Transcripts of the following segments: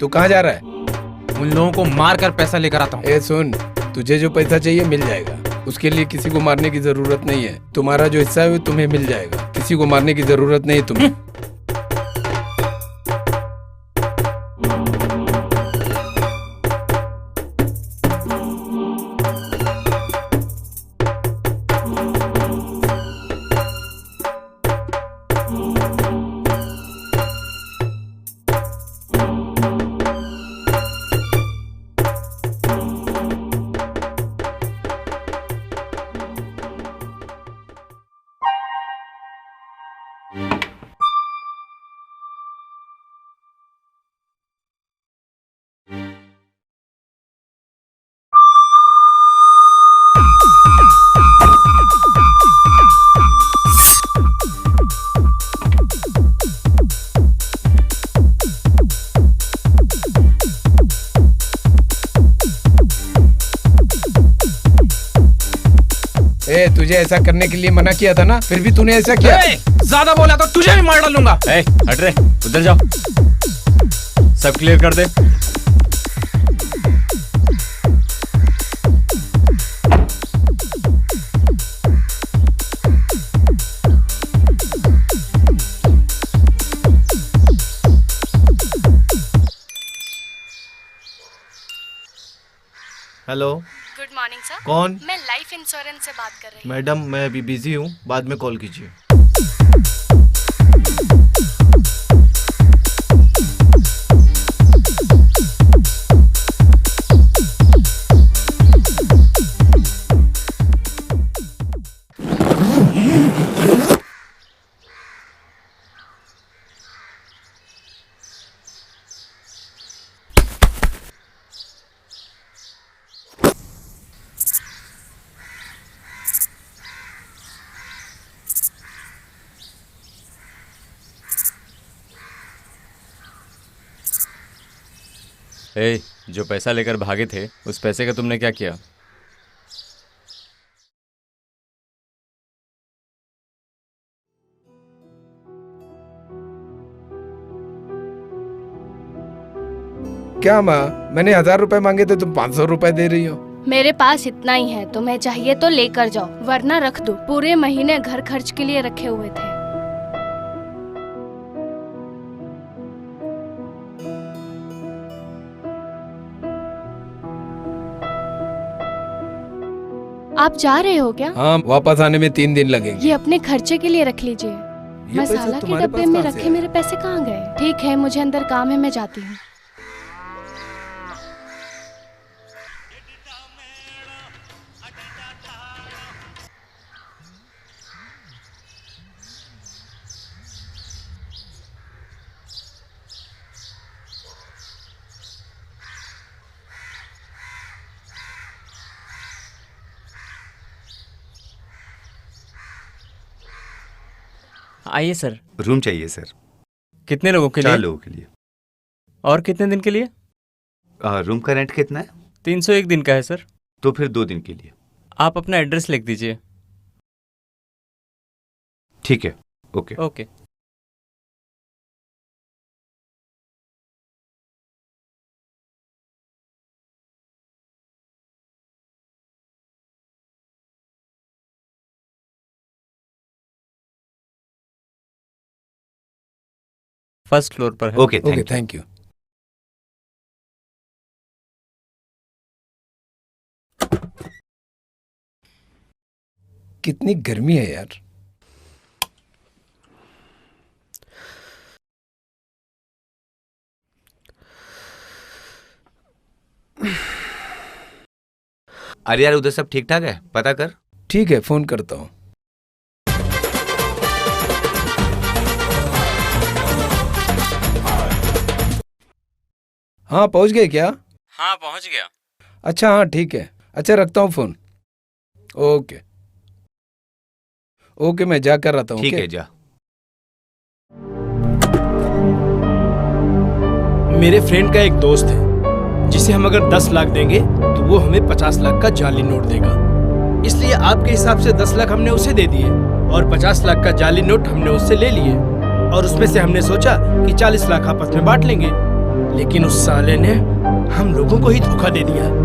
तू कहाँ जा रहा है? उन लोगों को मार कर पैसा लेकर आता हूँ। ए सुन, तुझे जो पैसा चाहिए मिल जाएगा। उसके लिए किसी को मारने की जरूरत नहीं है। तुम्हारा जो हिस्सा है वो तुम्हें मिल जाएगा। किसी को मारने की जरूरत नहीं है तुम्हें। तुझे ऐसा करने के लिए मना किया था ना, फिर भी तूने ऐसा किया। ज्यादा बोला तो तुझे भी मार डालूंगा। हट रे, उधर जाओ, सब क्लियर कर दे। Hello, good morning sir. कौन? मैं लाइफ इंश्योरेंस से बात कर रही हूँ। मैडम मैं अभी बिजी हूँ, बाद में कॉल कीजिए। जो पैसा लेकर भागे थे, उस पैसे का तुमने क्या किया? क्या माँ, मैंने 1000 रुपए मांगे थे, तुम 500 रुपए दे रही हो। मेरे पास इतना ही है, तुम्हें चाहिए तो लेकर जाओ, वरना रख दो। पूरे महीने घर खर्च के लिए रखे हुए थे। आप जा रहे हो क्या? हाँ, वापस आने में 3 दिन लगेंगे। ये अपने खर्चे के लिए रख लीजिए। पैसा मसाला के तुम्हारे डब्बे पास में कहाँ से रखे है? मेरे पैसे कहाँ गए? ठीक है, मुझे अंदर काम है, मैं जाती हूँ। आइए सर। रूम चाहिए सर। कितने लोगों के लिए? 4 लोगों के लिए। और कितने दिन के लिए? रूम का रेंट कितना है? 301 दिन का है सर। तो फिर 2 दिन के लिए। आप अपना एड्रेस लिख दीजिए। ठीक है, ओके। ओके। फर्स्ट फ्लोर पर है। Okay, okay, thank you. कितनी गर्मी है यार। अरे यार, उधर सब ठीक ठाक है? पता कर। ठीक है, फोन करता हूँ। हाँ, पहुँच गए क्या? हाँ, पहुंच गया। अच्छा, हाँ ठीक है। अच्छा, रखता हूँ फोन। ओके ओके, मैं जाकर आता हूँ। ठीक ओके? है, जा। मेरे फ्रेंड का एक दोस्त है जिसे हम अगर 10 लाख देंगे तो वो हमें 50 लाख का जाली नोट देगा। इसलिए आपके हिसाब से 10 लाख हमने उसे दे दिए और 50 लाख का जाली नोट हमने उससे ले लिए, और उसमें से हमने सोचा कि 40 लाख आपस में बांट लेंगे। लेकिन उस साले ने हम लोगों को ही धोखा दे दिया।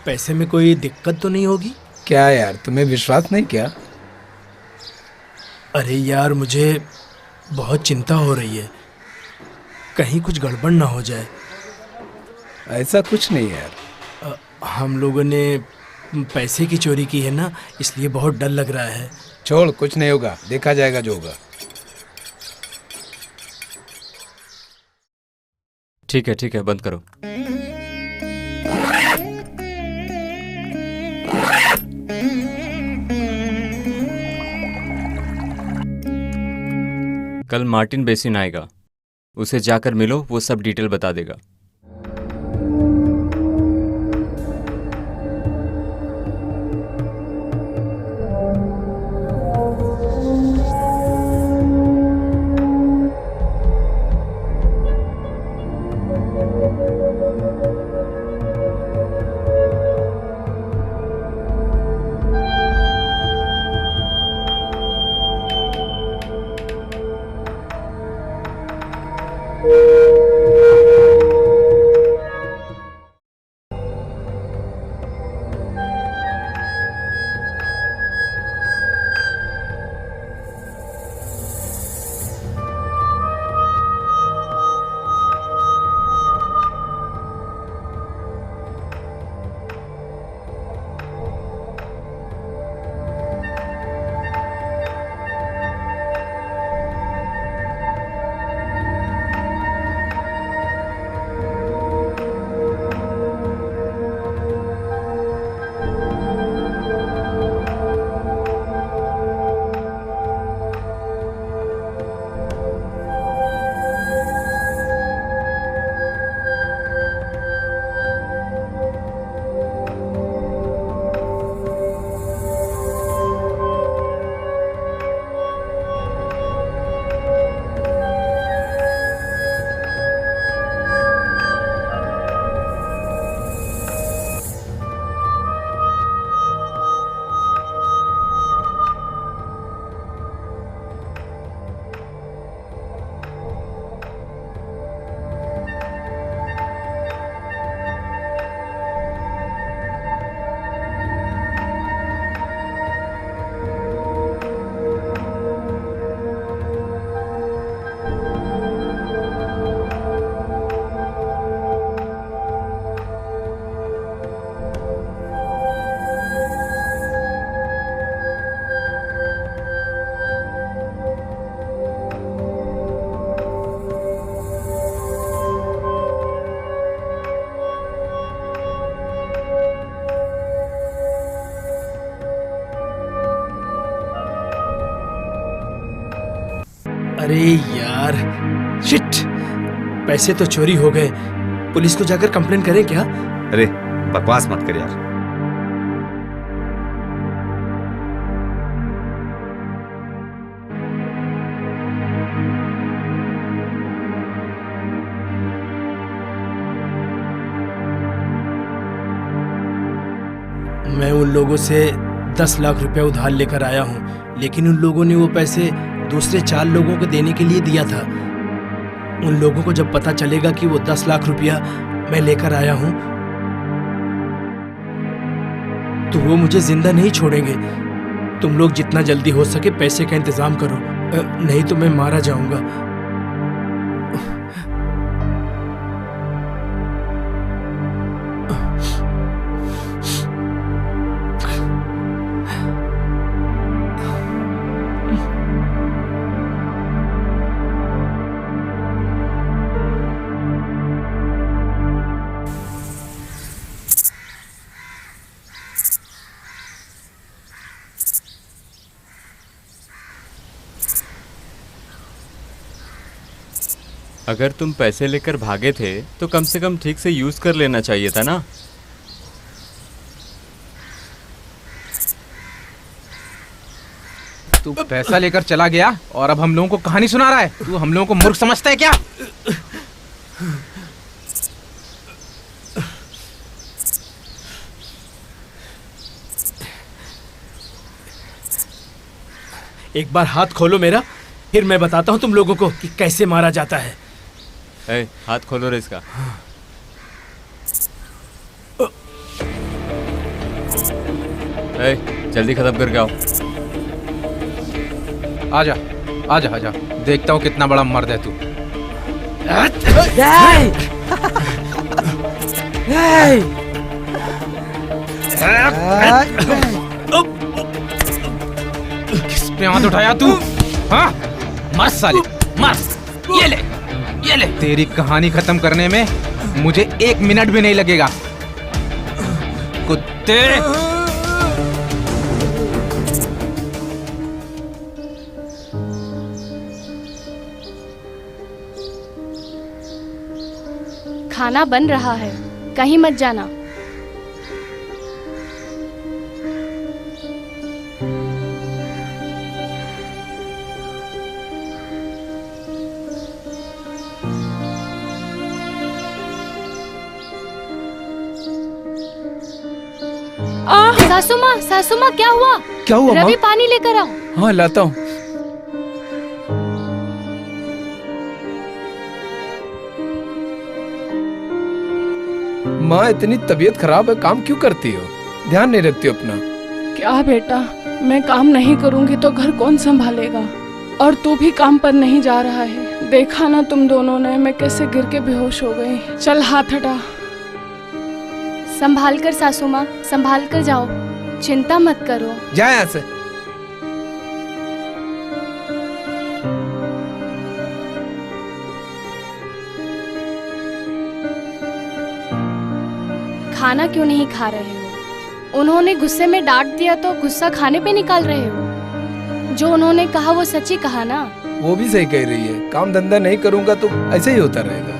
पैसे में कोई दिक्कत तो नहीं होगी? क्या यार, तुम्हें विश्वास नहीं क्या? अरे यार, मुझे बहुत चिंता हो रही है, कहीं कुछ गड़बड़ ना हो जाए। ऐसा कुछ नहीं यार। हम लोगों ने पैसे की चोरी की है ना, इसलिए बहुत डर लग रहा है। छोड़, कुछ नहीं होगा, देखा जाएगा जो होगा। ठीक है, बंद करो। कल मार्टिन बेसिन आएगा, उसे जाकर मिलो, वो सब डिटेल बता देगा। अरे यार, शिट, पैसे तो चोरी हो गए। पुलिस को जाकर कंप्लेन करें क्या? अरे बकवास मत कर यार। मैं उन लोगों से 10 लाख रुपए उधार लेकर आया हूँ, लेकिन उन लोगों ने वो पैसे दूसरे 4 लोगों को देने के लिए दिया था। उन लोगों को जब पता चलेगा कि वो 10 लाख रुपया मैं लेकर आया हूँ, तो वो मुझे जिंदा नहीं छोड़ेंगे। तुम लोग जितना जल्दी हो सके पैसे का इंतजाम करो, नहीं तो मैं मारा जाऊंगा। अगर तुम पैसे लेकर भागे थे तो कम से कम ठीक से यूज कर लेना चाहिए था ना। तू पैसा लेकर चला गया और अब हम लोगों को कहानी सुना रहा है। तू हम लोगों को मूर्ख समझता है क्या? एक बार हाथ खोलो मेरा, फिर मैं बताता हूँ तुम लोगों को कि कैसे मारा जाता है। ए, हाथ खोलो रे इसका। ए, जल्दी खत्म करके आओ। आजा आजा आजा, देखता हूँ कितना बड़ा मर्द है तू। किस पे हाथ उठाया तू? हाँ? मर साले, मर। ये ले। तेरी कहानी खत्म करने में मुझे 1 मिनट भी नहीं लगेगा। कुत्ते। खाना बन रहा है, कहीं मत जाना। सासू माँ क्या हुआ? क्या हुआ रवि माँ? पानी लेकर आओ। हाँ लाता हूँ। माँ इतनी तबीयत खराब है, काम क्यों करती हो? ध्यान नहीं रखती हो अपना। क्या बेटा, मैं काम नहीं करूंगी तो घर कौन संभालेगा? और तू भी काम पर नहीं जा रहा है। देखा ना तुम दोनों ने, मैं कैसे गिर के बेहोश हो गई। चल हाथ हटा। संभाल कर सासू माँ, संभाल कर जाओ, चिंता मत करो। जा यहाँ से। खाना क्यों नहीं खा रहे हो? उन्होंने गुस्से में डांट दिया तो गुस्सा खाने पे निकाल रहे हो? जो उन्होंने कहा वो सच ही कहा ना। वो भी सही कह रही है, काम धंधा नहीं करूंगा तो ऐसे ही होता रहेगा।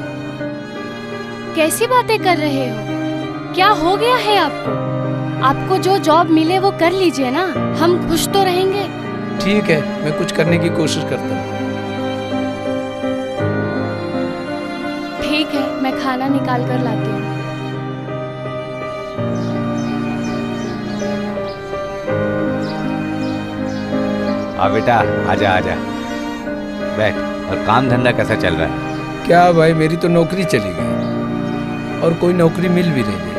कैसी बातें कर रहे हो? क्या हो गया है आपको? आपको जो जॉब मिले वो कर लीजिए ना, हम खुश तो रहेंगे। ठीक है, मैं कुछ करने की कोशिश करता हूँ। ठीक है, मैं खाना निकाल कर लाती हूँ। आ बेटा, आजा आजा, बैठ। और काम धंधा कैसा चल रहा है? क्या भाई, मेरी तो नौकरी चली गई और कोई नौकरी मिल भी नहीं रही।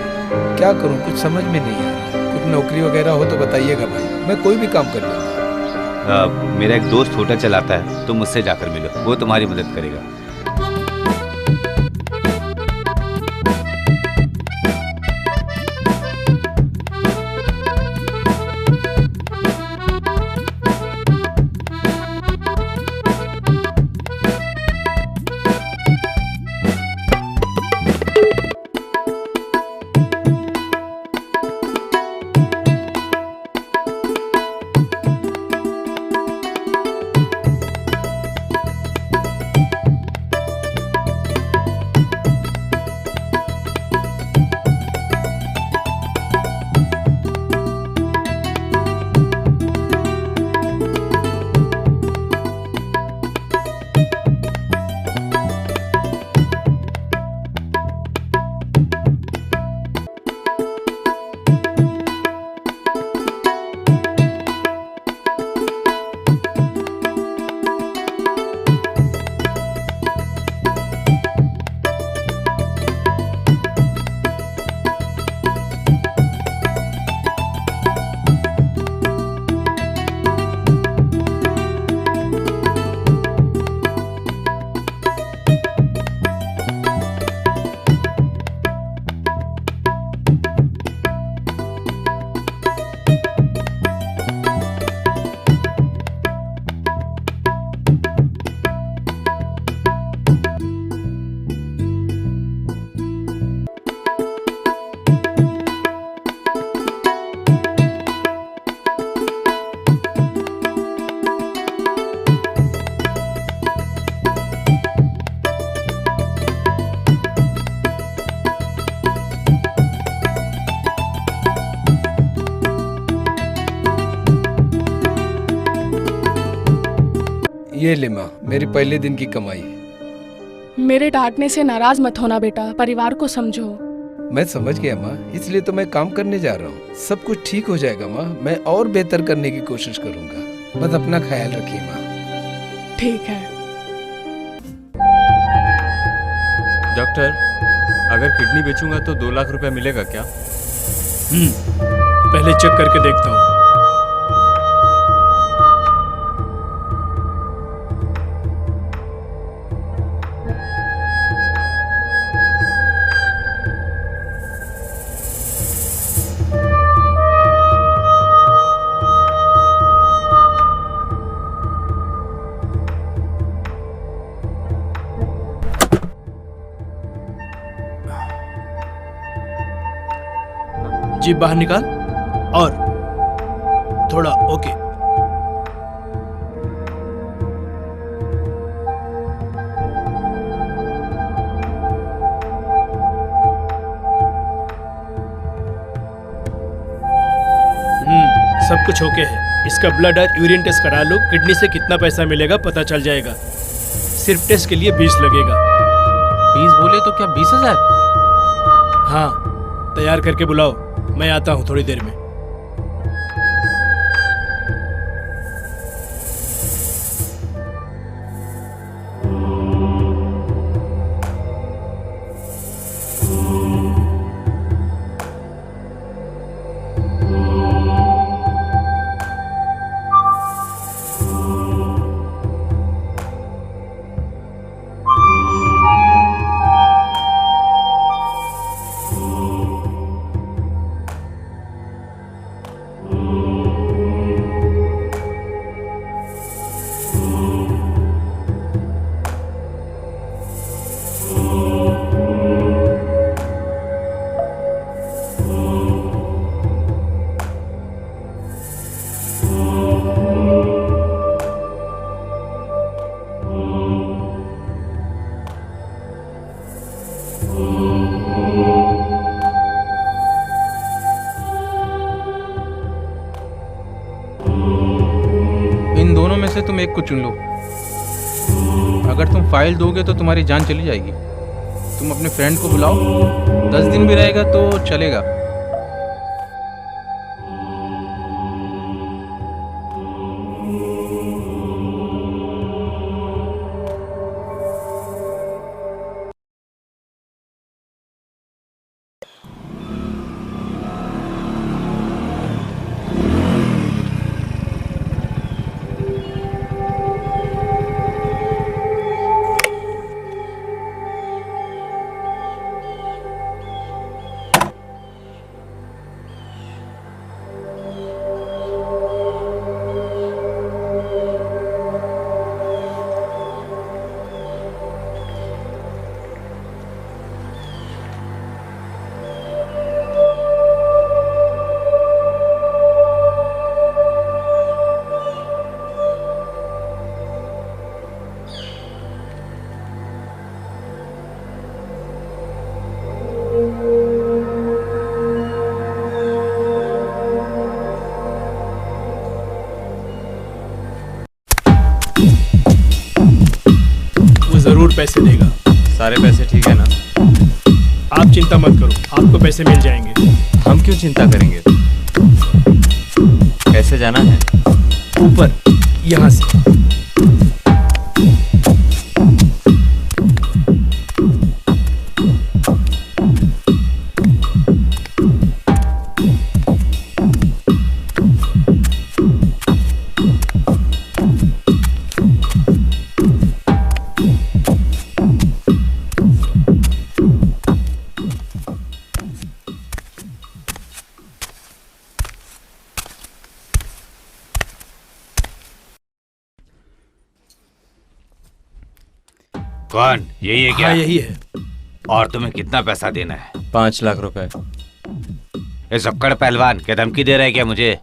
क्या करूं, कुछ समझ में नहीं आ रहा। कुछ नौकरी वगैरह हो तो बताइएगा भाई, मैं कोई भी काम कर लूंगा। मेरा एक दोस्त होटल चलाता है, तुम उससे जाकर मिलो, वो तुम्हारी मदद करेगा। ये ले माँ, मेरी पहले दिन की कमाई। मेरे डांटने से नाराज मत होना बेटा, परिवार को समझो। मैं समझ गया माँ, इसलिए तो मैं काम करने जा रहा हूँ। सब कुछ ठीक हो जाएगा माँ, मैं और बेहतर करने की कोशिश करूँगा। बस अपना ख्याल रखिए माँ। ठीक है। डॉक्टर, अगर किडनी बेचूंगा तो 2 लाख रुपया मिलेगा क्या? पहले चेक करके देखता हूँ। जीभ बाहर निकाल और थोड़ा। ओके। सब कुछ ओके है। इसका ब्लड और यूरिन टेस्ट करा लो। किडनी से कितना पैसा मिलेगा पता चल जाएगा। सिर्फ टेस्ट के लिए 20 लगेगा। 20 बोले तो क्या 20,000? हाँ, तैयार करके बुलाओ, मैं आता हूँ थोड़ी देर में। इन दोनों में से तुम एक को चुन लो। अगर तुम फाइल दोगे तो तुम्हारी जान चली जाएगी। तुम अपने फ्रेंड को बुलाओ, 10 दिन भी रहेगा तो चलेगा। जरूर पैसे देगा। सारे पैसे ठीक है ना? आप चिंता मत करो, आपको पैसे मिल जाएंगे। हम क्यों चिंता करेंगे? कैसे जाना है? ऊपर, यहाँ से। कौन? यही है क्या? हाँ, यही है। और तुम्हें कितना पैसा देना है? 5 लाख रुपए। ये सक्कड़ पहलवान क्या धमकी दे रहा है क्या मुझे?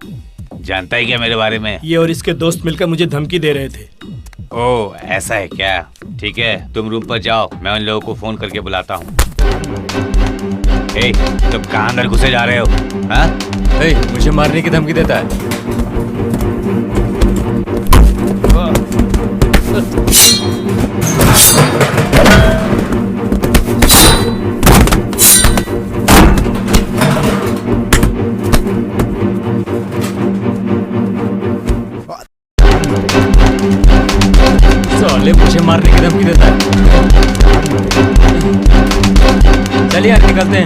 जानता है क्या मेरे बारे में? ये और इसके दोस्त मिलकर मुझे धमकी दे रहे थे। ओह, ऐसा है क्या? ठीक है, तुम रूम पर जाओ, मैं उन लोगों को फोन करके बुलाता हूँ। तुम कहाँ अंदर घुसे जा रहे हो? हाँ? मुझे मारने की धमकी देता है। साले मुझे मारने की धमकी देता है। चलिए यार निकलते हैं।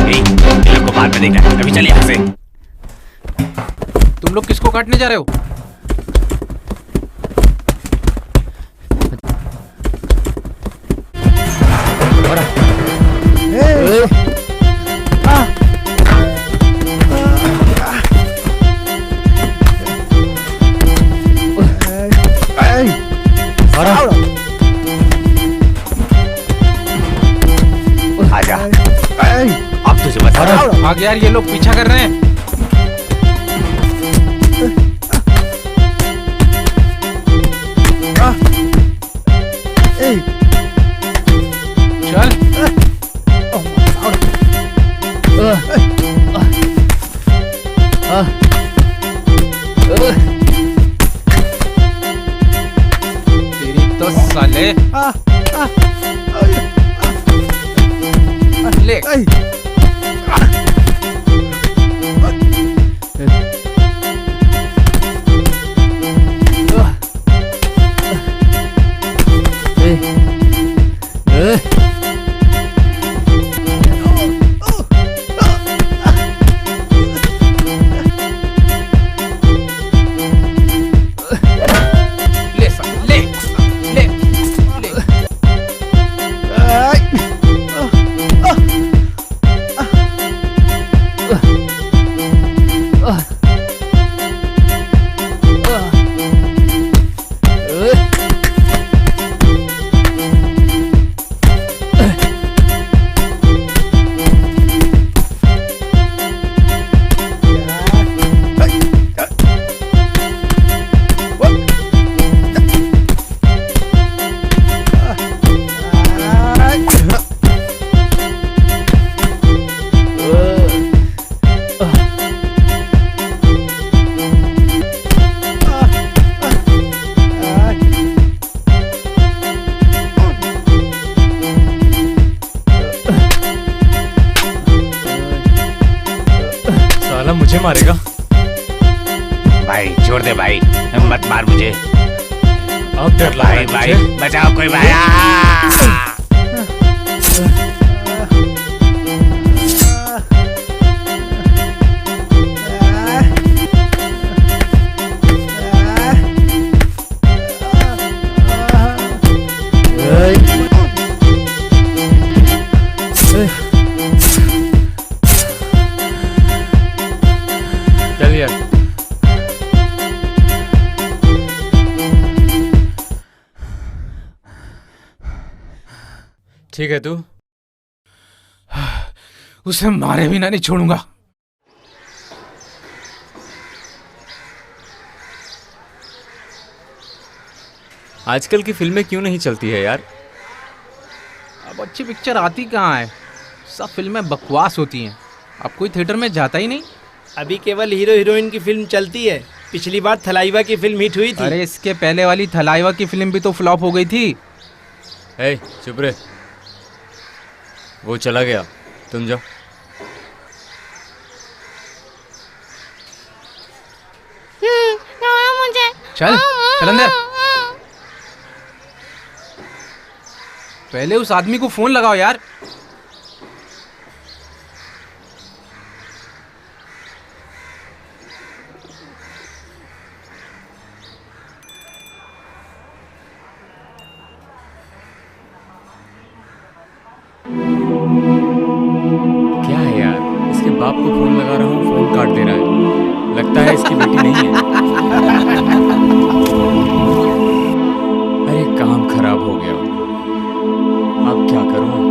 इन लोग को बाद में देखना, अभी चलिए यहाँ से। तुम लोग किसको काटने जा रहे हो? आजा, अब तुझे बता रहा हूँ। आगे यार, ये लोग पीछा कर रहे हैं। चल। तेरी तो साले। ले। ले साले, ले, ले, ले। साला मुझे मारेगा। भाई छोड़ दे भाई, मत मार मुझे। अब डर लग रहा भाई है भाई मुझे। बचाओ कोई भाई। चल यार। ठीक है तू। उसे मारे बिना नहीं छोड़ूंगा। आजकल की फिल्में क्यों नहीं चलती है यार? अब अच्छी पिक्चर आती कहाँ है? सब फिल्में बकवास होती हैं। अब कोई थिएटर में जाता ही नहीं। अभी केवल हीरो हीरोइन की फिल्म चलती है। पिछली बार थलाइवा की फिल्म हिट हुई थी। अरे इसके पहले वाली थलाइवा की फिल्म भी तो फ्लॉप हो गई थी। ए, चुप रहे। वो चला गया, तुम जाओ। मुझे चल, चल अंदर। पहले उस आदमी को फोन लगाओ यार। क्या है यार, इसके बाप को फोन लगा रहा हूँ, फोन काट दे रहा है। लगता है इसकी बेटी नहीं है। अरे काम खराब हो गया। अब क्या करूँ?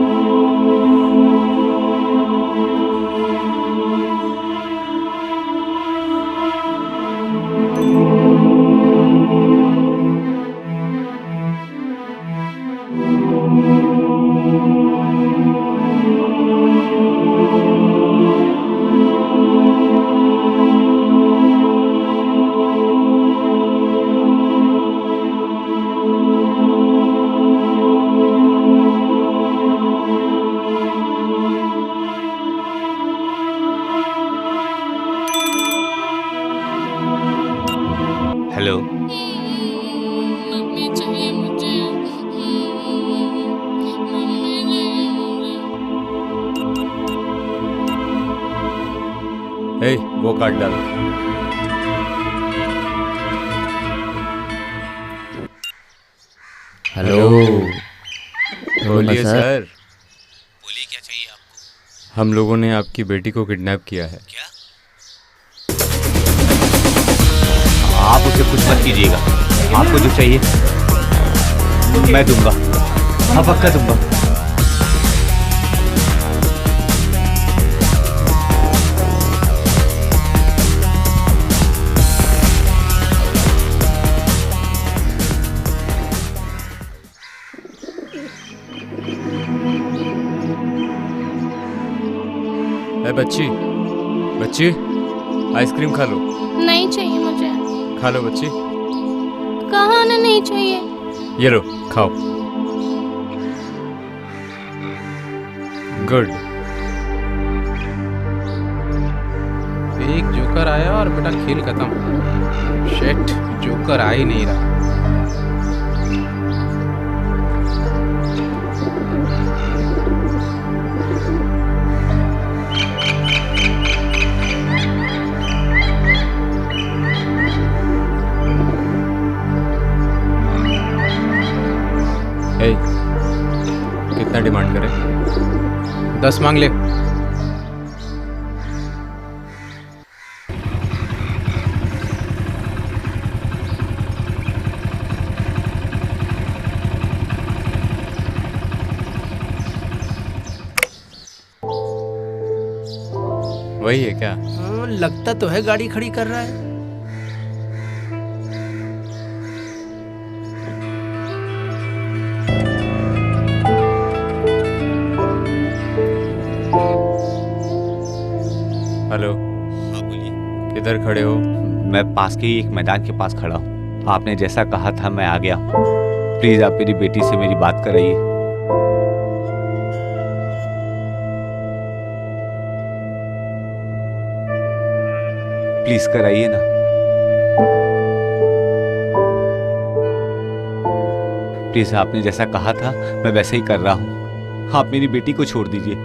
हेलो, मम्मी चाहिए मुझे। ए, वो काट डाल। हेलो, बोलिए सर। बोलिए क्या चाहिए आपको? हम लोगों ने आपकी बेटी को किडनैप किया है। क्या? आप उसे कुछ मत कीजिएगा। आपको जो चाहिए मैं दूंगा, हाँ पक्का दूंगा। ए बच्ची, बच्ची, आइसक्रीम खा लो। नहीं चाहिए मुझे। खा लो बच्ची। कहाँ ना नहीं चाहिए। ये लो, खाओ। गुड। एक जोकर आया और बेटा खेल खत्म। शिट, जोकर आ ही नहीं रहा। ए, कितना डिमांड करें? 10 मांग ले। वही है क्या? हाँ, लगता तो है गाड़ी खड़ी कर रहा है। हेलो, हाँ बोलिए। किधर खड़े हो? मैं पास के ही एक मैदान के पास खड़ा हूँ। आपने जैसा कहा था मैं आ गया हूँ। प्लीज आप मेरी बेटी से मेरी बात कराइए। प्लीज कराइए ना। प्लीज आपने जैसा कहा था मैं वैसे ही कर रहा हूँ। आप मेरी बेटी को छोड़ दीजिए।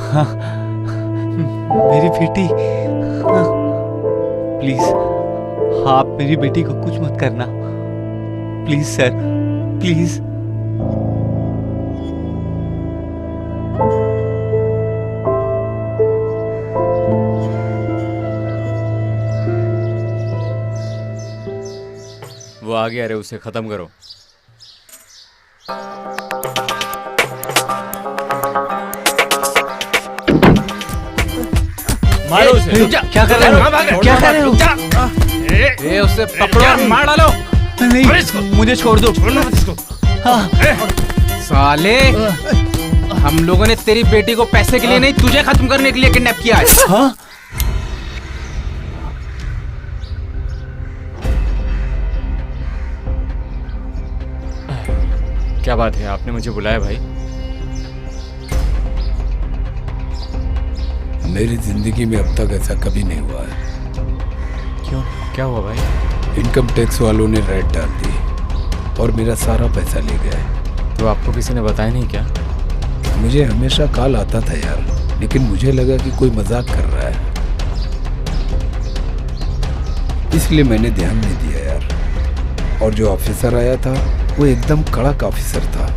हाँ, मेरी बेटी। हाँ, प्लीज आप मेरी बेटी को कुछ मत करना। Please sir, please. वो आ गया रे, उसे खत्म करो। मारो उसे। क्या कर रहे हो? क्या कर रहे हो? ए, उसे पकड़ो और मार डालो। नहीं, मुझे छोड़ दो। साले, हम लोगों ने तेरी बेटी को पैसे के लिए नहीं, तुझे खत्म करने के लिए किडनैप किया है। हाँ? क्या बात है, आपने मुझे बुलाया भाई? मेरी जिंदगी में अब तक ऐसा कभी नहीं हुआ है। क्यों, क्या हुआ भाई? इनकम टैक्स वालों ने रेड डाल दी और मेरा सारा पैसा ले गए। तो आपको किसी ने बताया नहीं क्या? मुझे हमेशा कॉल आता था यार, लेकिन मुझे लगा कि कोई मजाक कर रहा है, इसलिए मैंने ध्यान नहीं दिया यार। और जो ऑफिसर आया था वो एकदम कड़क ऑफिसर था।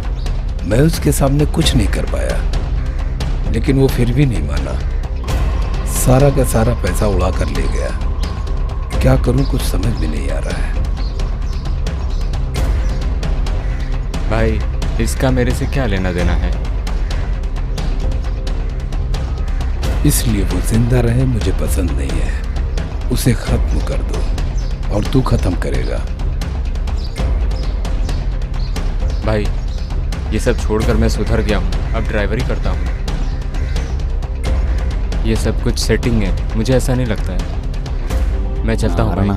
मैं उसके सामने कुछ नहीं कर पाया, लेकिन वो फिर भी नहीं माना। सारा का सारा पैसा उड़ा कर ले गया। क्या करूं, कुछ समझ में नहीं आ रहा है। भाई, इसका मेरे से क्या लेना देना है? इसलिए वो जिंदा रहे मुझे पसंद नहीं है। उसे खत्म कर दो और तू खत्म करेगा। भाई, ये सब छोड़कर मैं सुधर गया हूँ, अब ड्राइवरी करता हूँ। ये सब कुछ सेटिंग है, मुझे ऐसा नहीं लगता है। मैं चलता हूँ भाई।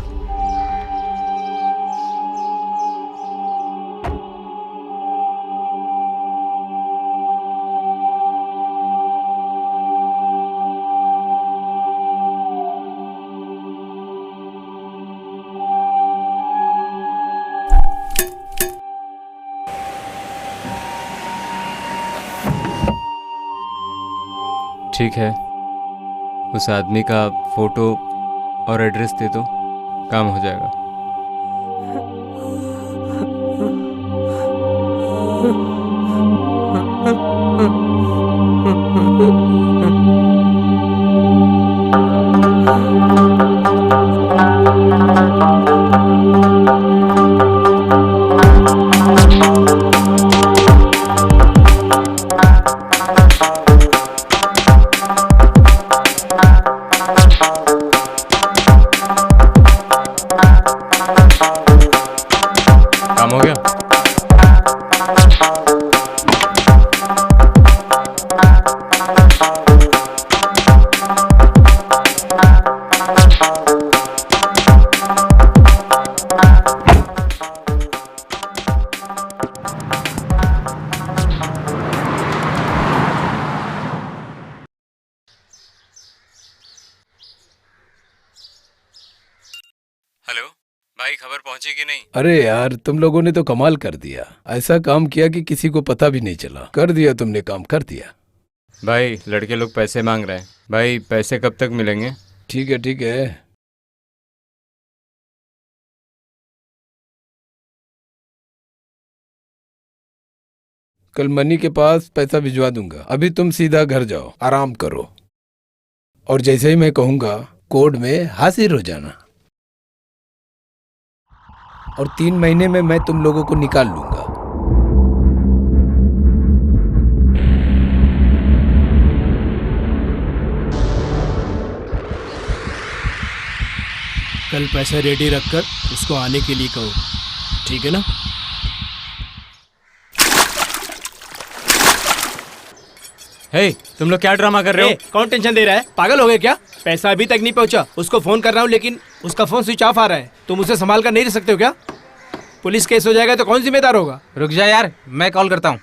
ठीक है, उस आदमी का फोटो और एड्रेस दे दो, काम हो जाएगा। काम हो गया। हेलो भाई, खबर पहुंची कि नहीं? अरे यार, तुम लोगों ने तो कमाल कर दिया। ऐसा काम किया कि किसी को पता भी नहीं चला। कर दिया तुमने, काम कर दिया। भाई लड़के लोग पैसे मांग रहे हैं। भाई पैसे कब तक मिलेंगे? ठीक है ठीक है। कल मनी के पास पैसा भिजवा दूंगा। अभी तुम सीधा घर जाओ, आराम करो, और जैसे ही मैं कहूंगा कोर्ट में हाजिर हो जाना। और 3 महीने में मैं तुम लोगों को निकाल लूंगा। कल पैसा रेडी रखकर उसको आने के लिए कहो, ठीक है ना? हे, तुम लोग क्या ड्रामा कर रहे हो? कौन टेंशन दे रहा है? पागल हो गए क्या? पैसा अभी तक नहीं पहुंचा। उसको फोन कर रहा हूँ लेकिन उसका फोन स्विच ऑफ आ रहा है। तुम उसे संभाल कर नहीं रह सकते हो क्या? पुलिस केस हो जाएगा तो कौन जिम्मेदार होगा? रुक जा यार, मैं कॉल करता हूँ।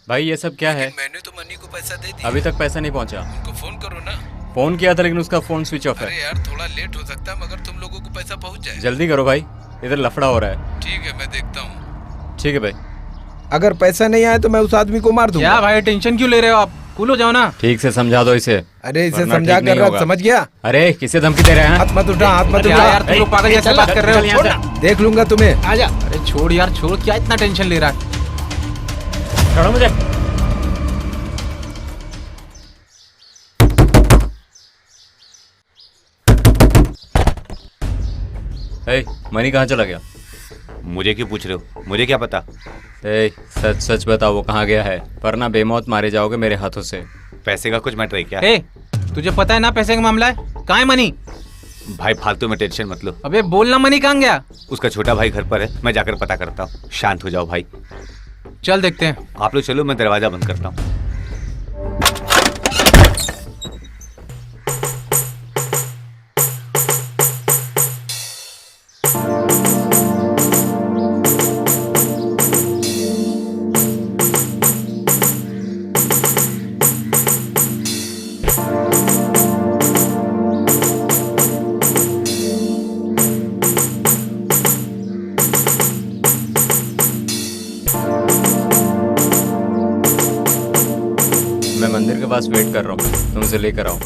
भाई ये सब क्या है? मैंने तो मनी को पैसा दे दिया। अभी तक पैसा नहीं पहुंचा। उनको फोन करो ना। फोन किया था लेकिन उसका फोन स्विच ऑफ है। अरे यार, थोड़ा लेट हो सकता है मगर तुम लोगों को पैसा पहुंच जाए। जल्दी करो भाई, इधर लफड़ा हो रहा है। ठीक है, मैं देखता हूँ। ठीक है भाई। अगर पैसा नहीं आया तो मैं उस आदमी को मार दूंगा। क्या भाई, टेंशन क्यों ले रहे हो आप? कूल हो जाओ ना। ठीक से समझा दो इसे। अरे इसे वरना समझा ठीक नहीं कर रहा, होगा। समझ गया? अरे किसे धमकी दे रहे हैं? हाथ मत उठा, हाथ मत अरे उठा। यार, तुम लोग पागल जैसे बात कर रहे हो। चल यहाँ से। देख लूंगा तुम्हें। आजा। अरे छोड़ यार, छोड़, क्या इतना टेंशन ले रहा है? छोड़ो मुझे। हे, मनी कहाँ चला गया? मुझे क्यों पूछ रहे हो? मुझे क्या पता? ए, सच सच बताओ वो कहाँ गया है, वरना बेमौत मारे जाओगे मेरे हाथों से। पैसे का कुछ मैटर है क्या? ए, तुझे पता है ना पैसे का मामला है? कहाँ है मनी? भाई फालतू में टेंशन मत लो। अबे बोलना, मनी कहाँ गया? उसका छोटा भाई घर पर है, मैं जाकर पता करता हूँ। शांत हो जाओ भाई। चल देखते हैं। आप लोग चलो, मैं दरवाजा बंद करता हूँ। मैं मंदिर के पास वेट कर रहा हूँ, तुम उसे लेकर आओ।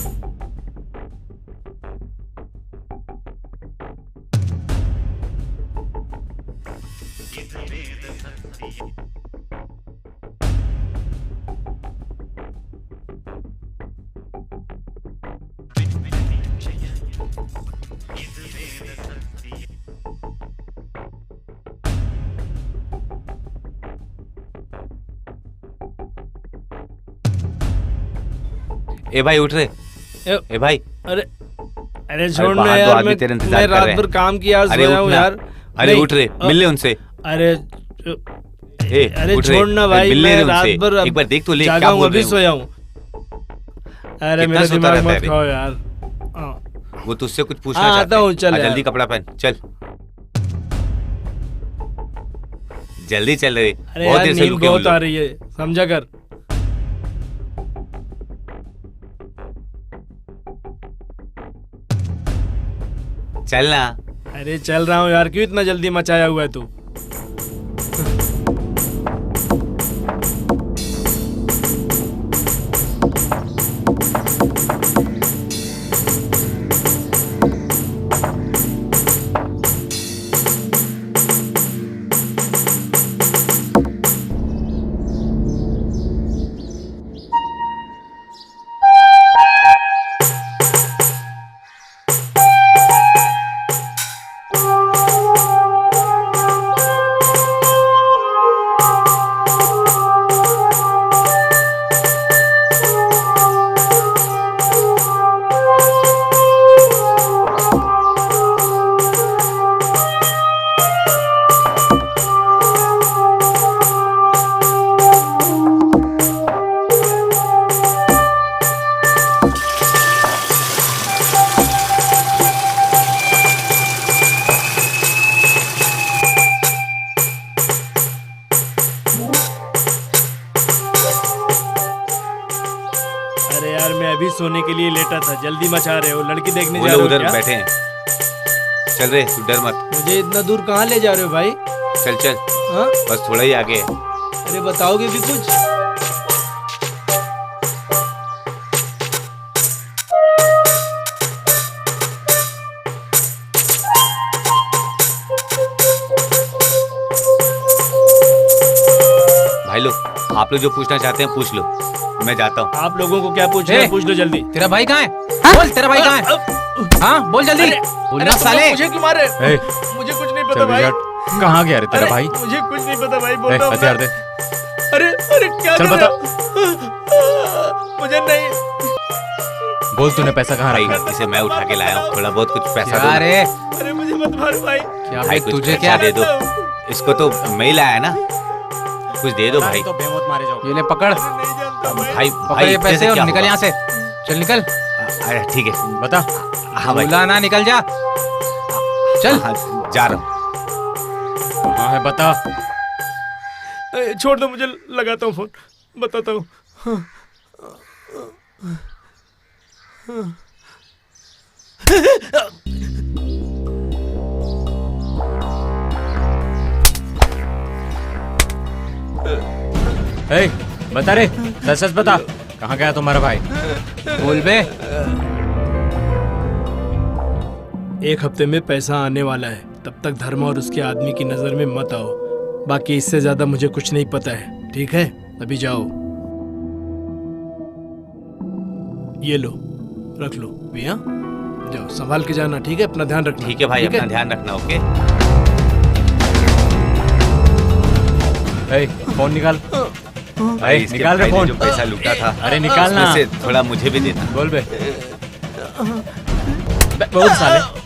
ए भाई उठ रहे। ए भाई, अरे अरे छोड़ ना बाहर दो यार, आदमी तेरे इंतजार मैं कर रात रहे भर हैं। काम किया, अरे सोया हूँ उठना। यार। अरे नहीं, उठ रहे, मिल ले उनसे। अरे अरे उठ रहे, छोड़ ना भाई, मिल ले मैं रहे रात उनसे। भर एक बार देख तो ले, जागा क्या हूँ, बोल अभी रहे हो? सोया हूँ। अरे कितना मेरा सोता दिमाग रहता है मत बे? खाओ यार। वो तुझसे कुछ पूछना हाँ, चाहते आता हूँ, हैं। चल हाँ, यार। जल्दी कपड़ा पहन, चल जल्दी चल रहे। अरे बहुत यार देर से नींद रुके हम बहुत आ लोग। रही है, समझा कर। चल ना। अरे चल रहा हूँ यार, क्यों इतना जल्दी मचाया हुआ है तू? मैं अभी सोने के लिए लेटा था, जल्दी मचा रहे हो? लड़की देखने वो जा लोग रहे हो उधर क्या? बैठे हैं। चल रे, तू डर मत। मुझे इतना दूर कहाँ ले जा रहे हो भाई? चल चल, हाँ? बस थोड़ा ही आगे है। अरे बताओगे भी कुछ? भाई लोग, आप लोग जो पूछना चाहते हैं पूछ लो, मैं जाता हूँ। आप लोगों को क्या पूछना है? पूछ लो जल्दी। तेरा भाई कहाँ है? बोल, तेरा भाई कहाँ है? हाँ, बोल जल्दी। बोलना साले। मुझे क्यों मारे? ए, मुझे कुछ नहीं पता चल भाई। विराट, कहाँ गया रे तेरा अरे, भाई? मुझे कुछ नहीं पता भाई, ए, बोल रहा हूँ हथियार मैं। दे। अरे क्या चल कर बता। रहे हो? मुझे नहीं। बोल, तूने पैसा कहाँ भाई, रखा? इसे मैं उठा के लाया हूँ, थोड़ा बहुत कुछ पैसा क्या दो। रे? अरे मुझे मत मारो भाई। क्या भाई बे, कुछ तुझे पैसा क्या? दे दो, इसको तो मैं ही लाया ना, कुछ दे दो भाई। तो बेमौत मारे जाओ। ये ले पकड़, नहीं जानता भाई। भाई पकड़ ये इतने पैसे से और क्या निकल होगा? यहाँ से। चल निकल। अरे ठीक है, बता। हाँ भाई, बोला ना, निकल जा। चल। हाँ, जा रहा हूँ। कहाँ है बता। छोड़ दो, मुझे लगाता हूँ फोन, बताता हूँ। ए, बता रे, सच सच बता, कहाँ गया तुम्हारा भाई? बोल बे। एक हफ्ते में पैसा आने वाला है, तब तक धर्म और उसके आदमी की नजर में मत आओ। बाकी इससे ज्यादा मुझे कुछ नहीं पता है, ठीक है? अभी जाओ। ये लो, रख लो भैया, जाओ संभाल के जाना, ठीक है? अपना ध्यान रखना। ठीक है भाई, अपना ध्यान रखना, ओके? ए, फोन निकाल। भाई, इसके निकाल रे भाई ने फोन। जो पैसा लूटा था, अरे निकाल ना। उसमें से थोड़ा मुझे भी देना। बोल बे। बोल साले।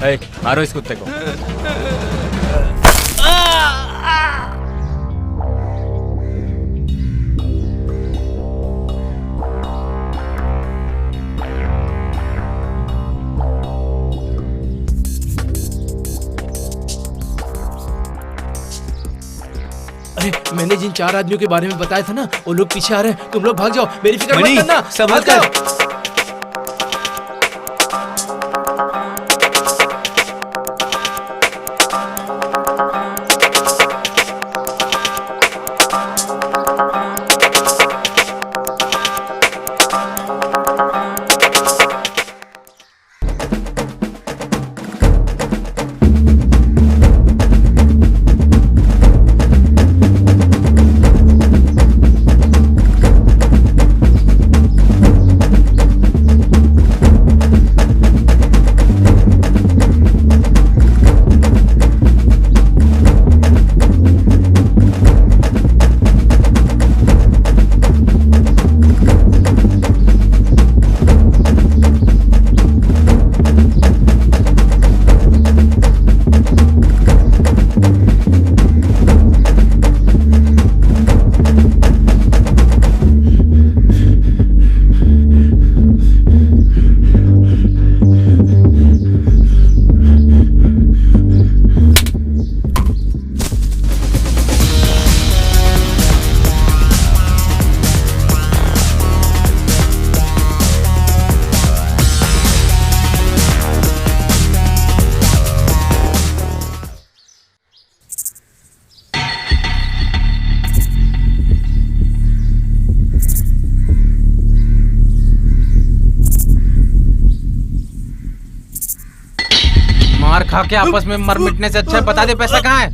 ए, मारो इस कुत्ते को। अरे मैंने जिन 4 आदमियों के बारे में बताया था ना, वो लोग पीछे आ रहे हैं, तुम लोग भाग जाओ, मेरी फिक्र मत मणि, करना, संभल भाग जाओ। कर। मार खा के आपस में मर मिटने से अच्छा है बता दे पैसा कहाँ है।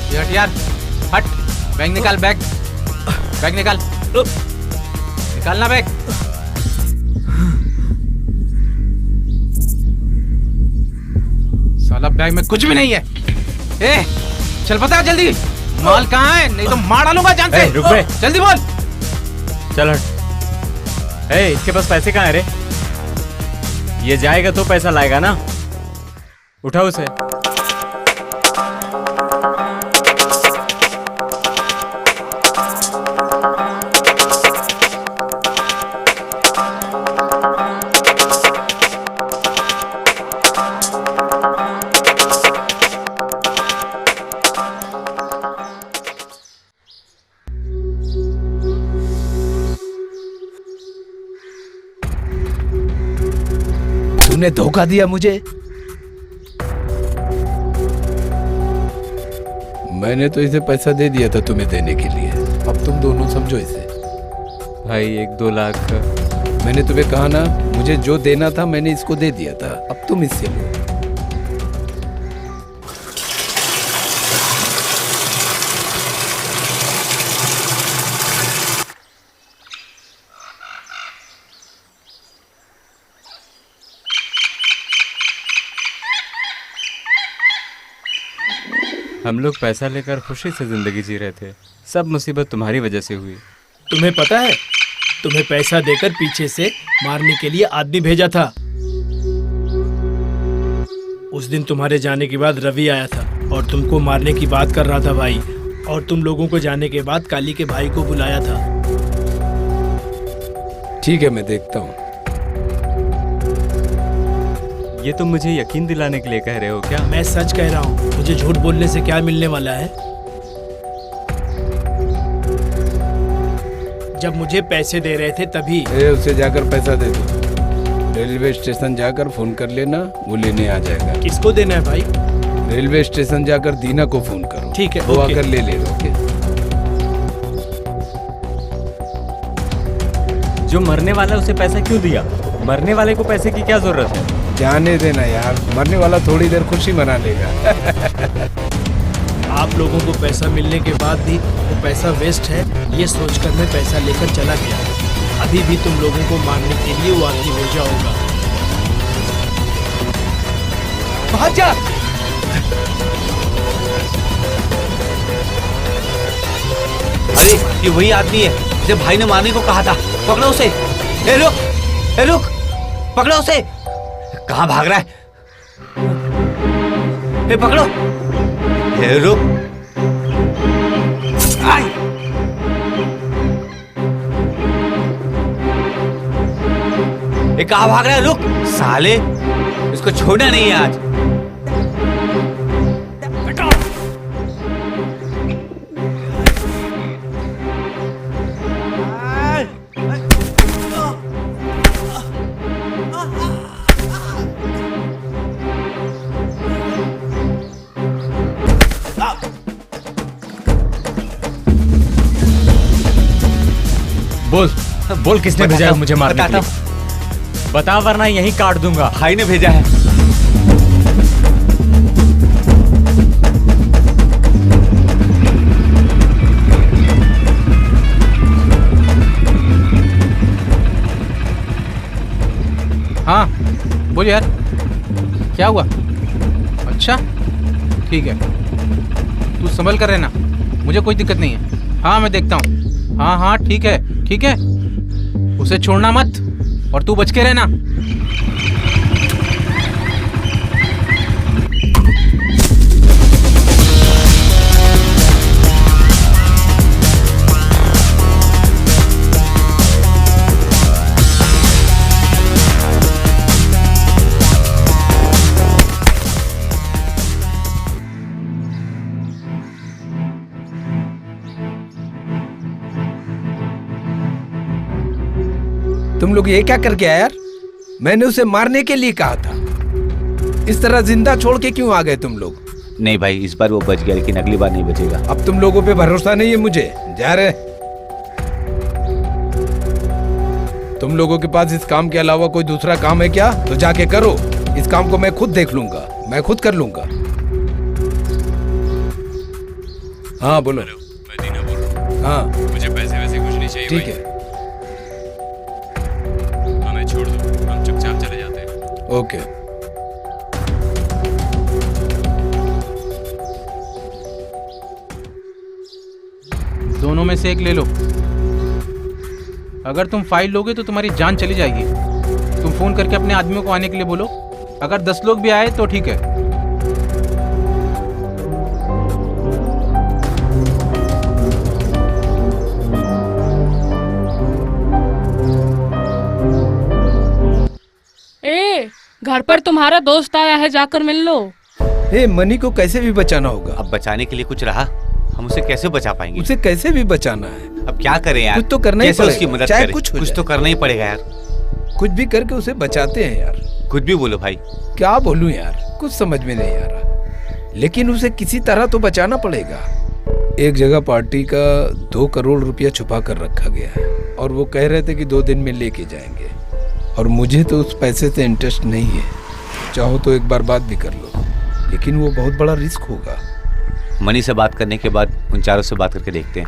ये हट यार, हट। बैग निकाल, बैग निकाल, निकालना बैग। साला बैग में कुछ भी नहीं है। ए, चल बता जल्दी, माल कहाँ है, नहीं तो मार डालूंगा जान से। रुक बे। जल्दी बोल। चल हट। इसके पास पैसे कहाँ है रे? ये जाएगा तो पैसा लाएगा ना, उठा उसे। तूने धोखा दिया मुझे। मैंने तो इसे पैसा दे दिया था तुम्हें देने के लिए। अब तुम दोनों समझो इसे। भाई 1-2 लाख मैंने तुम्हें कहा ना, मुझे जो देना था मैंने इसको दे दिया था, अब तुम इससे लो। हम लोग पैसा लेकर खुशी से जिंदगी जी रहे थे, सब मुसीबत तुम्हारी वजह से हुई। तुम्हें पता है, तुम्हें पैसा देकर पीछे से मारने के लिए आदमी भेजा था। उस दिन तुम्हारे जाने के बाद रवि आया था और तुमको मारने की बात कर रहा था भाई। और तुम लोगों को जाने के बाद काली के भाई को बुलाया था। ठीक है, मैं देखता हूँ। ये तुम मुझे यकीन दिलाने के लिए कह रहे हो क्या? मैं सच कह रहा हूँ, मुझे झूठ बोलने से क्या मिलने वाला है। जब मुझे पैसे दे रहे थे तभी। उसे जाकर पैसा दे दो। रेलवे स्टेशन जाकर फोन कर लेना, वो लेने आ जाएगा। किसको देना है भाई? रेलवे स्टेशन जाकर दीना को फोन करो। ठीक है, वो ओके। आकर ले लेगा। ओके। जो मरने वाला है उसे पैसा क्यों दिया? मरने वाले को पैसे की क्या जरूरत है? जाने देना यार, मरने वाला थोड़ी देर खुशी मना लेगा। आप लोगों को पैसा मिलने के बाद भी वो पैसा वेस्ट है, ये सोचकर मैं पैसा लेकर चला गया। अभी भी तुम लोगों को मारने के लिए वो आदमी भेजा होगा। भाग जा। अरे ये वही आदमी है जिसे भाई ने मारने को कहा था। पकड़ो उसे। ए रुक, ए रुक, पकड़ो उसे। कहाँ भाग रहा है? ए पकड़ो। ए रुक। आई। ए कहाँ भाग रहा है? रुक साले, इसको छोड़ना नहीं है आज। बोल बोल, किसने भेजा है मुझे मारने के लिए? बता वरना यहीं काट दूंगा। भाई ने भेजा है। हाँ बोल यार, क्या हुआ? अच्छा ठीक है, तू संभल कर रहना, मुझे कोई दिक्कत नहीं है। हाँ मैं देखता हूँ। हाँ हाँ ठीक है, ठीक है, उसे छोड़ना मत और तू बच के रहना। तुम लोग ये क्या करके आए यार? मैंने उसे मारने के लिए कहा था। इस तरह जिंदा छोड़ के क्यों आ गए तुम लोग? नहीं भाई, इस बार वो बच गया, लेकिन अगली बार नहीं बचेगा। अब तुम लोगों पे भरोसा नहीं है मुझे। जा रहे। तुम लोगों के पास इस काम के अलावा कोई दूसरा काम है क्या? तो जाके करो। इस काम को मैं खुद देख लूंगा, मैं खुद कर लूंगा। हाँ बोलो। मैं दीना बोल रहा हूँ। हाँ मुझे पैसे वैसे कुछ नहीं चाहिए। ठीक भाई। है। छोड़ दो, हम चुपचाप चले जाते हैं। ओके। दोनों में से एक ले लो। अगर तुम फाइल लोगे तो तुम्हारी जान चली जाएगी। तुम फोन करके अपने आदमियों को आने के लिए बोलो। अगर 10 लोग भी आए तो ठीक है। ए, घर पर तुम्हारा दोस्त आया है, जाकर मिल लो। मनी को कैसे भी बचाना होगा। अब बचाने के लिए कुछ रहा, हम उसे कैसे बचा पाएंगे? उसे कैसे भी बचाना है। अब क्या करें यार? कुछ तो करना ही कैसे पड़ेगा, उसकी मदद चाहे करें? कुछ हो कुछ जाए। तो करना ही पड़ेगा यार। कुछ भी करके उसे बचाते हैं यार। कुछ भी बोलो भाई। क्या बोलूं यार, कुछ समझ में नहीं आ रहा। लेकिन उसे किसी तरह तो बचाना पड़ेगा। एक जगह पार्टी का 2 करोड़ रुपया छुपा कर रखा गया है और वो कह रहे थे कि 2 दिन में लेके जाएंगे। और मुझे तो उस पैसे से इंटरेस्ट नहीं है। चाहो तो एक बार बात भी कर लो, लेकिन वो बहुत बड़ा रिस्क होगा। मनी से बात करने के बाद उन चारों से बात करके देखते हैं।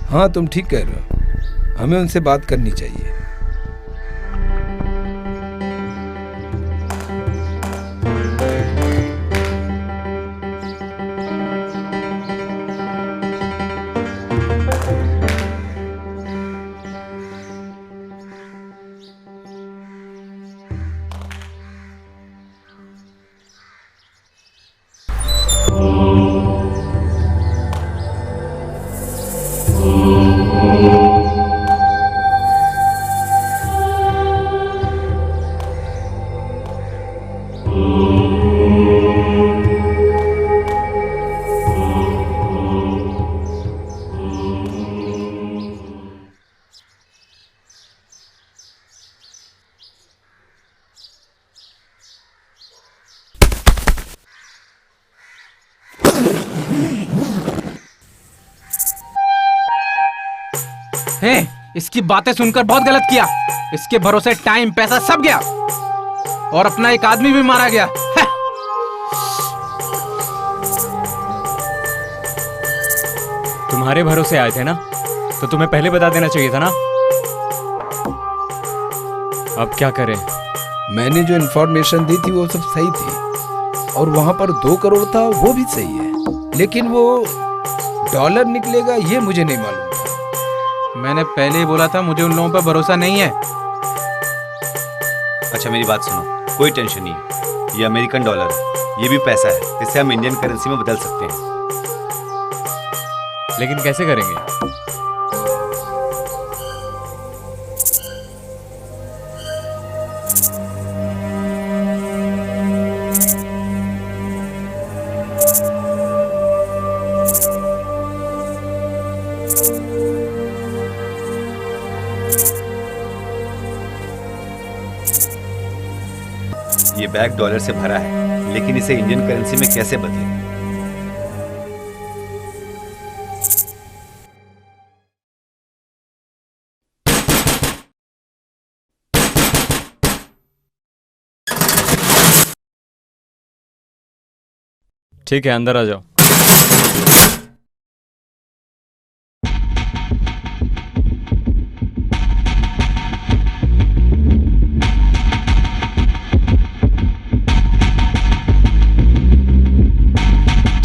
हाँ, तुम ठीक कह रहे हो, हमें उनसे बात करनी चाहिए। इसकी बातें सुनकर बहुत गलत किया। इसके भरोसे टाइम, पैसा सब गया और अपना एक आदमी भी मारा गया। तुम्हारे भरोसे आए थे ना, तो तुम्हें पहले बता देना चाहिए था ना। अब क्या करें? मैंने जो इन्फॉर्मेशन दी थी वो सब सही थी और वहां पर 2 करोड़ था, वो भी सही है। लेकिन वो डॉलर निकलेगा ये मुझे नहीं मालूम था। मैंने पहले ही बोला था, मुझे उन लोगों पर भरोसा नहीं है। अच्छा मेरी बात सुनो, कोई टेंशन नहीं। ये अमेरिकन डॉलर है, ये भी पैसा है, इसे हम इंडियन करेंसी में बदल सकते हैं। लेकिन कैसे करेंगे? ये बैग डॉलर से भरा है, लेकिन इसे इंडियन करेंसी में कैसे बदलें? ठीक है, अंदर आ जाओ।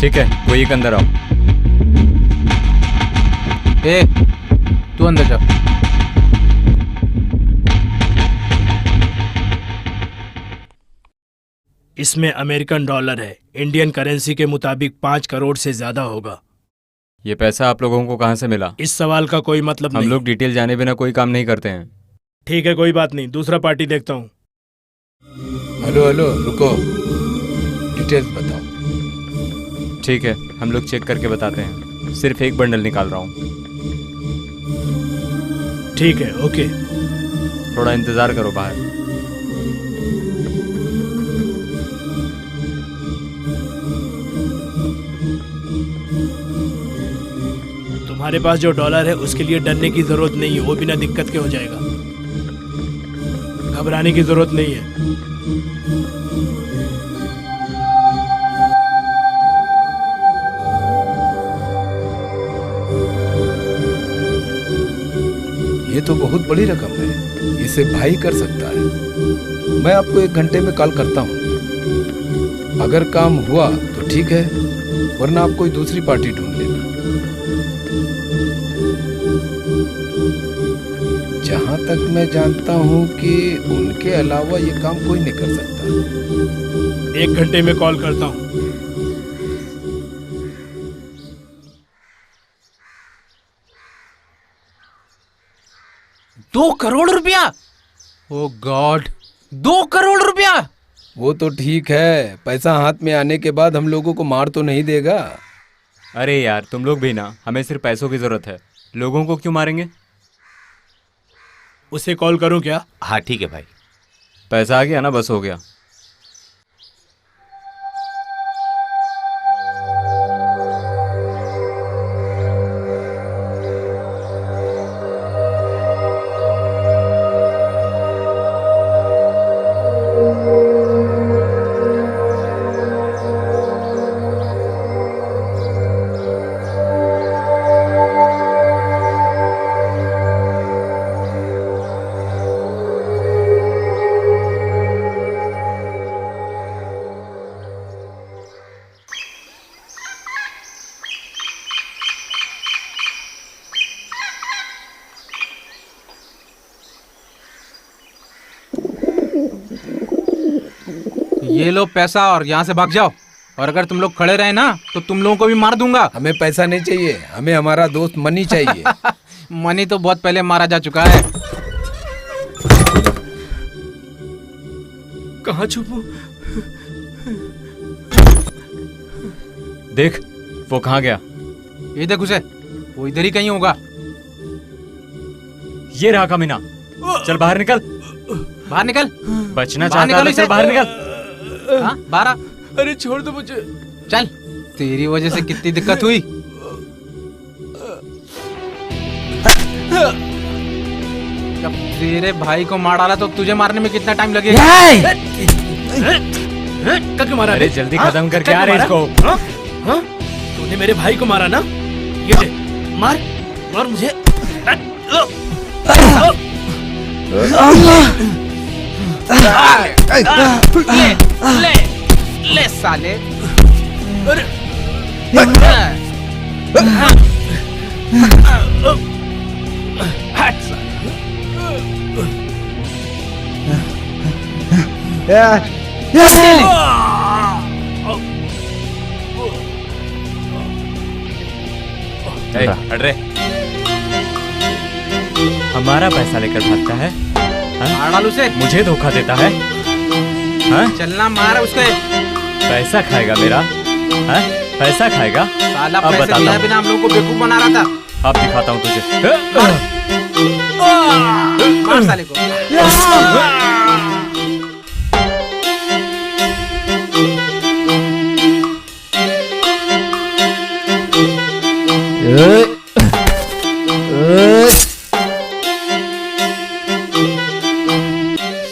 ठीक है, कोई एक अंदर आओ। तू अंदर जा। इसमें अमेरिकन डॉलर है, इंडियन करेंसी के मुताबिक 5 करोड़ से ज्यादा होगा। ये पैसा आप लोगों को कहाँ से मिला? इस सवाल का कोई मतलब नहीं। हम लोग डिटेल जाने बिना कोई काम नहीं करते हैं। ठीक है, कोई बात नहीं, दूसरा पार्टी देखता हूँ। हेलो हेलो, रुको, डिटेल्स बताओ। ठीक है, हम लोग चेक करके बताते हैं। सिर्फ एक बंडल निकाल रहा हूँ। ठीक है, ओके। थोड़ा इंतजार करो बाहर। तुम्हारे पास जो डॉलर है उसके लिए डरने की जरूरत नहीं है, वो बिना दिक्कत के हो जाएगा। घबराने की जरूरत नहीं है। ये ये तो बहुत बड़ी रकम है, इसे भाई कर सकता है। मैं आपको 1 घंटे में कॉल करता हूँ। अगर काम हुआ तो ठीक है, वरना आप कोई दूसरी पार्टी ढूंढ लेना। जहां तक मैं जानता हूँ कि उनके अलावा ये काम कोई नहीं कर सकता। 1 घंटे में कॉल करता हूँ। ₹2 करोड़? ओ गॉड, 2 करोड़ रुपया! वो तो ठीक है, पैसा हाथ में आने के बाद हम लोगों को मार तो नहीं देगा। अरे यार तुम लोग भी ना, हमें सिर्फ पैसों की जरूरत है, लोगों को क्यों मारेंगे? उसे कॉल करूं क्या? हाँ ठीक है भाई। पैसा आ गया ना, बस हो गया। ये लो पैसा और यहाँ से भाग जाओ। और अगर तुम लोग खड़े रहे ना तो तुम लोगों को भी मार दूंगा। हमें पैसा नहीं चाहिए, हमें हमारा दोस्त मनी चाहिए। मनी तो बहुत पहले मारा जा चुका है। कहाँ छुपूं? देख वो कहाँ गया। ये देख उसे, वो इधर ही कहीं होगा। ये रहा कमीना, चल बाहर निकल। बाहर निकल। बचना बाहर चाहता है तो निकल चल बाहर निकल। हाँ, बाहर आ। अरे छोड़ दो मुझे। चल, तेरी वजह से कितनी दिक्कत हुई। जब तेरे भाई को मार डाला तो तुझे मारने में कितना टाइम लगेगा? कब मारा? अरे जल्दी खत्म करके आ रहे इसको। हाँ? तूने मेरे भाई को मारा ना? ये ले, मार मार मुझे। ले ले साले। अरे हट साले। ए, हट रे। हमारा पैसा लेकर भागता है, मार डाल उसे। मुझे धोखा देता है। हाँ? चलना, मार उसके। पैसा खाएगा मेरा? हाँ? पैसा खाएगा? साला अब पैसे बताता बिना हूँ। बिना हम लोग को बेवकूफ बना रहा था। अब दिखाता हूँ तुझे। मार साले को।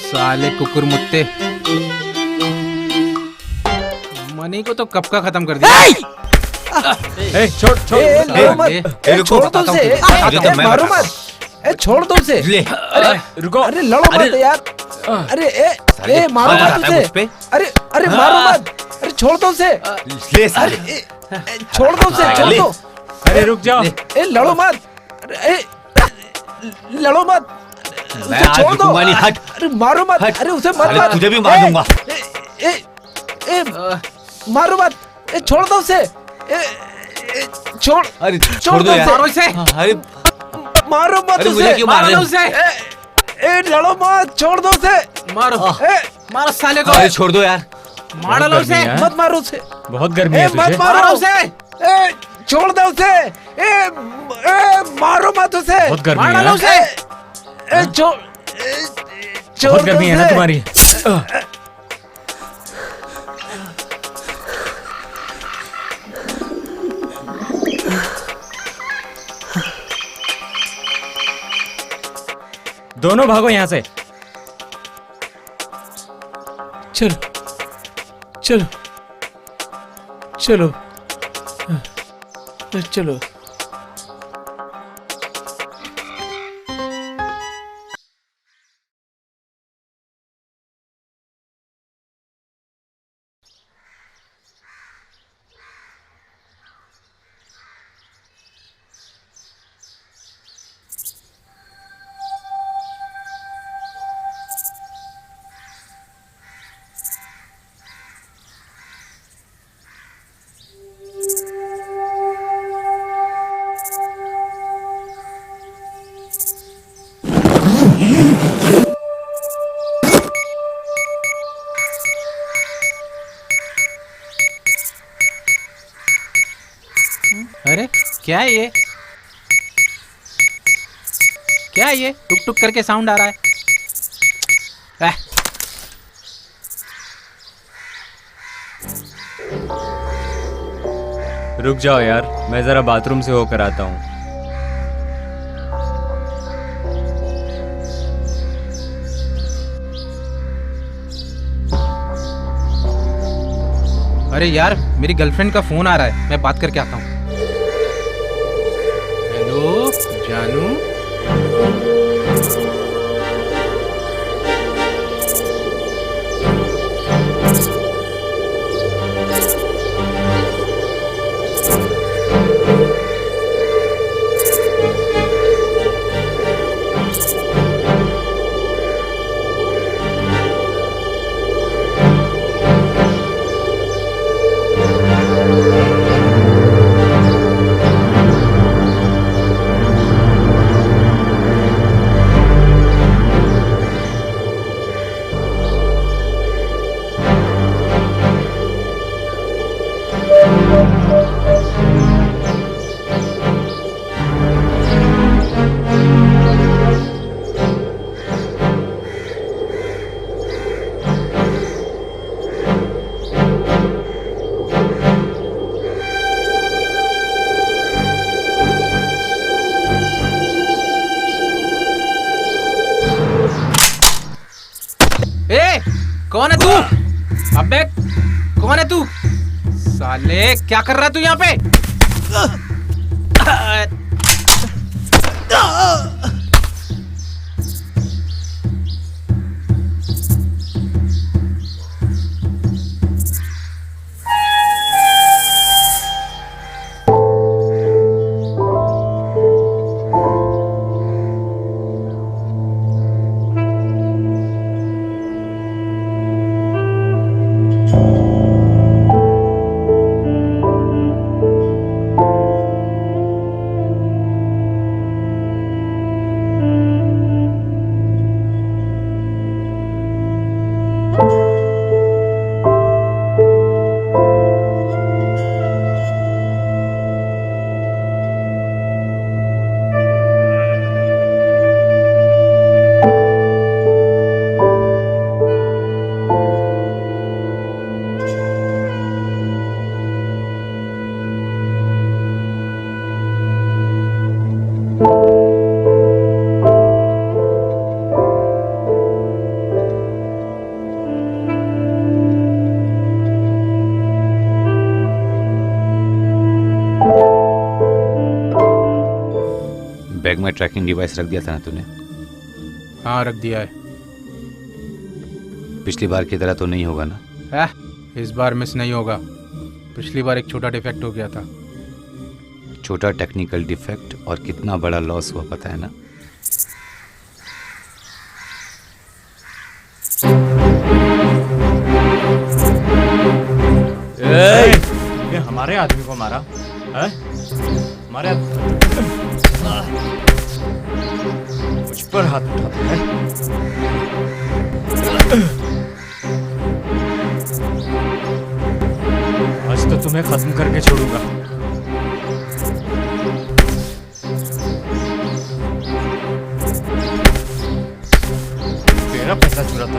साले कुकुर मुत्ते, मनी को तो कब का खत्म कर दिया। ए, छोड़ छोड़। छोड़ दो उसे। मारो मत। छोड़ दो उसे। रुको। अरे लड़ो मत यार। अरे ए मारो मत उसे। अरे मारो मत। अरे छोड़ दो उसे। ले साले। छोड़ दो उसे, छोड़ दो। अरे रुक जाओ। लड़ो मत। अरे लड़ो मत। मैं आज रुकूंगा नहीं, हट। अरे मारो मत। अरे उसे मत मार। तुझे भी मार दूंगा। मारो मत। छोड़ दो उसे। छोड़। अरे छोड़ दो यार। मारो इसे। अरे मारो मत अरे उसे। मुझे क्यों मार रहे हो? उसे लड़ो मत। छोड़ दो उसे। मारो। मारो साले को। अरे छोड़ दो यार। मार डालो उसे। गर्मी है। मत मारो उसे। बहुत गर्मी है मत तुझे। मारो मारो उसे। छोड़ दो उसे। मारो मत उसे। बहुत गर्मी मार है डालो ना? उसे। बहुत गर्मी है ना तुम्हारी? दोनों भागो यहाँ से। चलो चलो चलो चलो। क्या है ये? क्या है ये? टुक टुक करके साउंड आ रहा है। रुक जाओ यार, मैं जरा बाथरूम से होकर आता हूँ। अरे यार, मेरी गर्लफ्रेंड का फोन आ रहा है, मैं बात करके आता हूँ। हेलो जानू। कौन है तू? अबे कौन है तू? साले क्या कर रहा है तू यहाँ पे? बैग में ट्रैकिंग डिवाइस रख दिया था ना तूने? हाँ रख दिया है। पिछली बार की तरह तो नहीं होगा ना? इस बार मिस नहीं होगा। पिछली बार एक छोटा डिफेक्ट हो गया था। छोटा टेक्निकल डिफेक्ट और कितना बड़ा लॉस हुआ पता है ना? ये हमारे आदमी को मारा है? हमारे मुझ पर हाथ उठाता है। आज तो तुम्हें खत्म करके छोड़ूंगा। मेरा पैसा चुराता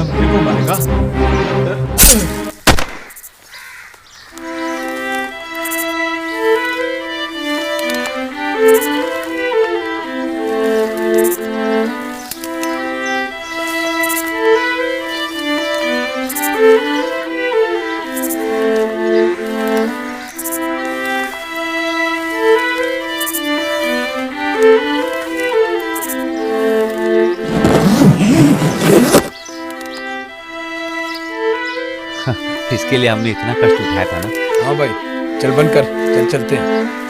मेरे को मारेगा। इसके लिए हमने इतना कष्ट उठाया था ना। हाँ भाई, चल बंद कर, चल चलते हैं।